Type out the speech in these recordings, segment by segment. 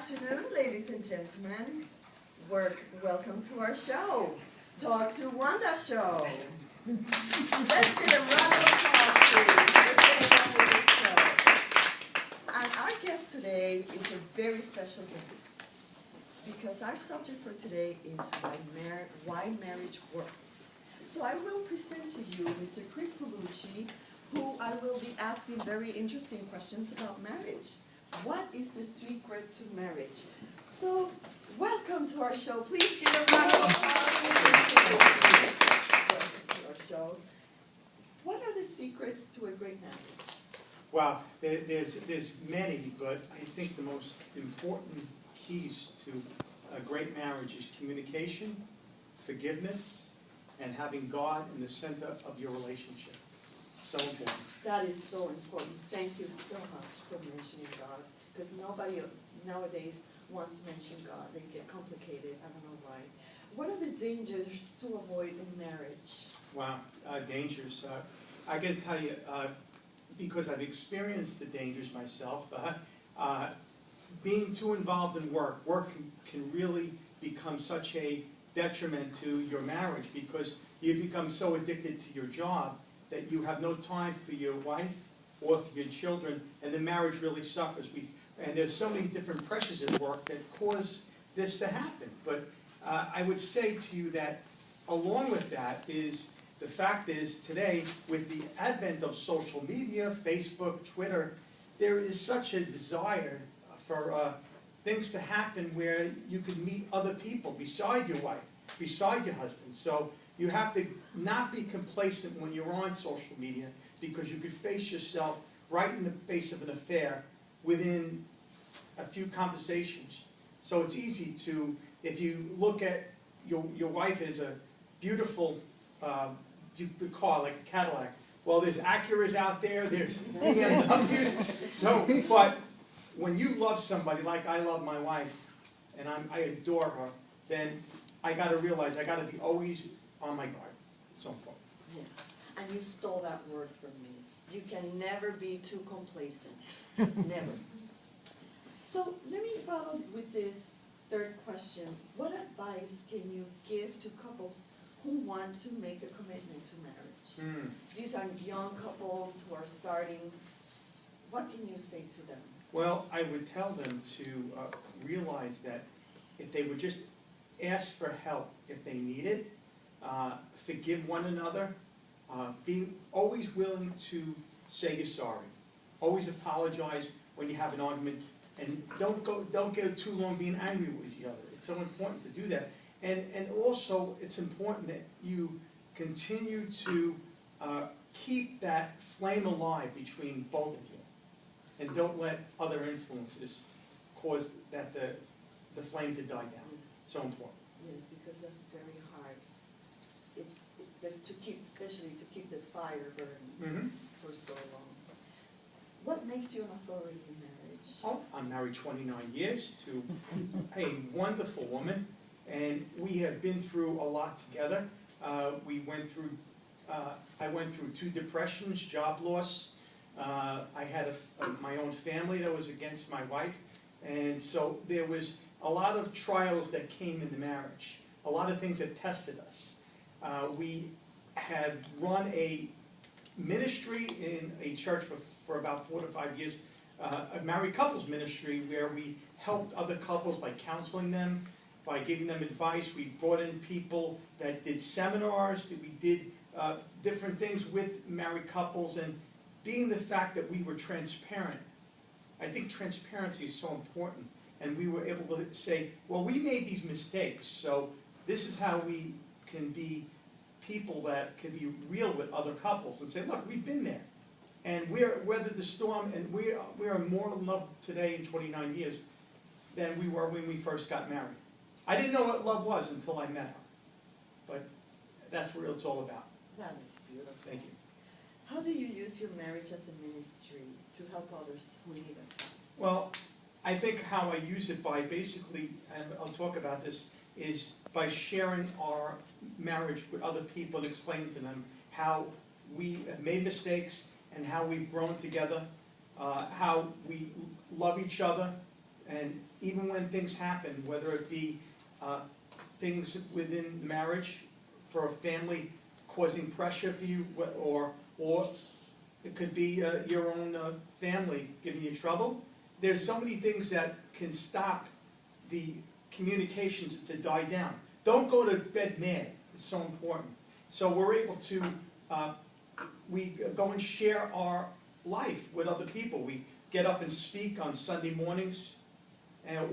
afternoon, ladies and gentlemen. Welcome to our show, Talk to Wanda show. Let's get a round of applause, please. Let's get a round of this show. And our guest today is a very special guest, because our subject for today is why marriage works. So I will present to you Mr. Chris Paolucci, who I will be asking very interesting questions about marriage. What is the secret to marriage? So, welcome to our show. Please give a round of applause. Welcome to our show. What are the secrets to a great marriage? Well, there's many, but I think the most important keys to a great marriage is communication, forgiveness, and having God in the center of your relationship. So important. That is so important. Thank you so much for mentioning God, because nobody nowadays wants to mention God. They get complicated. I don't know why. What are the dangers to avoid in marriage? Wow, dangers. I can tell you, because I've experienced the dangers myself, being too involved in work can really become such a detriment to your marriage, because you become so addicted to your job that you have no time for your wife or for your children, and the marriage really suffers. And there's so many different pressures at work that cause this to happen. But I would say to you that along with that is, the fact is today, with the advent of social media, Facebook, Twitter, there is such a desire for things to happen where you can meet other people beside your wife, beside your husband. So you have to not be complacent when you're on social media, because you could face yourself right in the face of an affair within a few conversations. So it's easy to, if you look at your wife as a beautiful car, like a Cadillac, well, there's Acuras out there, there's BMWs. So, but when you love somebody like I love my wife, and I adore her, then I got to realize I got to be always on my guard at some point. Yes, and you stole that word from me. You can never be too complacent. Never. So let me follow with this third question. What advice can you give to couples who want to make a commitment to marriage? These are young couples who are starting. What can you say to them? Well, I would tell them to realize that if they would just ask for help if they need it, forgive one another, being always willing to say you're sorry, always apologize when you have an argument, and don't go too long being angry with each other. It's so important to do that, and also it's important that you continue to keep that flame alive between both of you, and don't let other influences cause that the flame to die down. So important. Yes, because that's very hard. To keep, especially to keep the fire burning for so long. What makes you an authority in marriage? Oh, I'm married 29 years to a wonderful woman, and we have been through a lot together. We went through, I went through 2 depressions, job loss. I had my own family that was against my wife, and so there was a lot of trials that came in the marriage, a lot of things that tested us. We had run a ministry in a church for about 4 to 5 years, a married couples ministry, where we helped other couples by counseling them, by giving them advice. We brought in people that did seminars, that we did different things with married couples, and being the fact that we were transparent. I think transparency is so important, and we were able to say, well, we made these mistakes, so this is how we can be people that can be real with other couples and say, look, we've been there, and we're weathered the storm, and we are more in love today in 29 years than we were when we first got married. I didn't know what love was until I met her, but that's what it's all about. That is beautiful. Thank you. How do you use your marriage as a ministry to help others who need it? Well, I think how I use it by basically, and I'll talk about this, is by sharing our marriage with other people and explaining to them how we have made mistakes and how we've grown together, how we love each other, And even when things happen, whether it be things within marriage for a family causing pressure for you, or it could be your own family giving you trouble, there's so many things that can stop the communications to die down. Don't go to bed mad. It's so important. So we're able to, we go and share our life with other people. We get up and speak on Sunday mornings,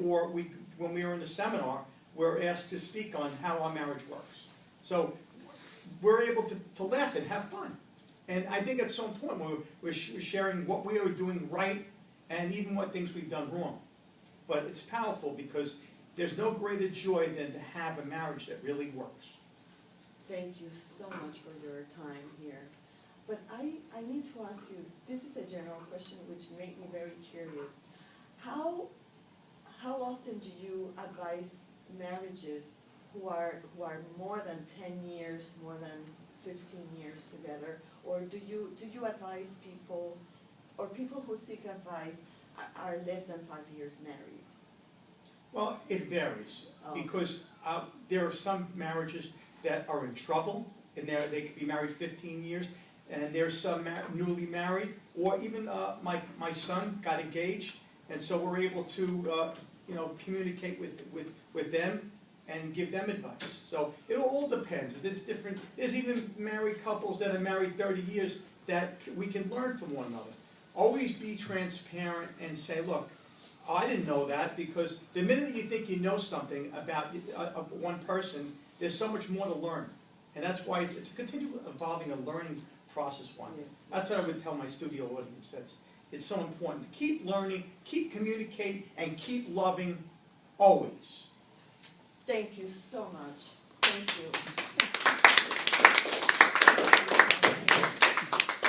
or when we are in the seminar, we're asked to speak on how our marriage works. So we're able to laugh and have fun. And I think that's so important. We're sharing what we are doing right and even what things we've done wrong. But it's powerful because there's no greater joy than to have a marriage that really works. Thank you so much for your time here. But I need to ask you, this is a general question which made me very curious. How often do you advise marriages who are more than 10 years, more than 15 years together? Or do you advise people, or people who seek advice are less than 5 years married? Well, it varies, because there are some marriages that are in trouble, and they could be married 15 years, and there's some newly married, or even my son got engaged, and so we're able to communicate with them and give them advice. So it all depends. It's different. There's even married couples that are married 30 years that we can learn from one another. Always be transparent and say, look, I didn't know that, because the minute you think you know something about one person, there's so much more to learn. And that's why it's a continual evolving, a learning process one. Yes. That's what I would tell my studio audience. It's so important to keep learning, keep communicating, and keep loving always. Thank you so much. Thank you.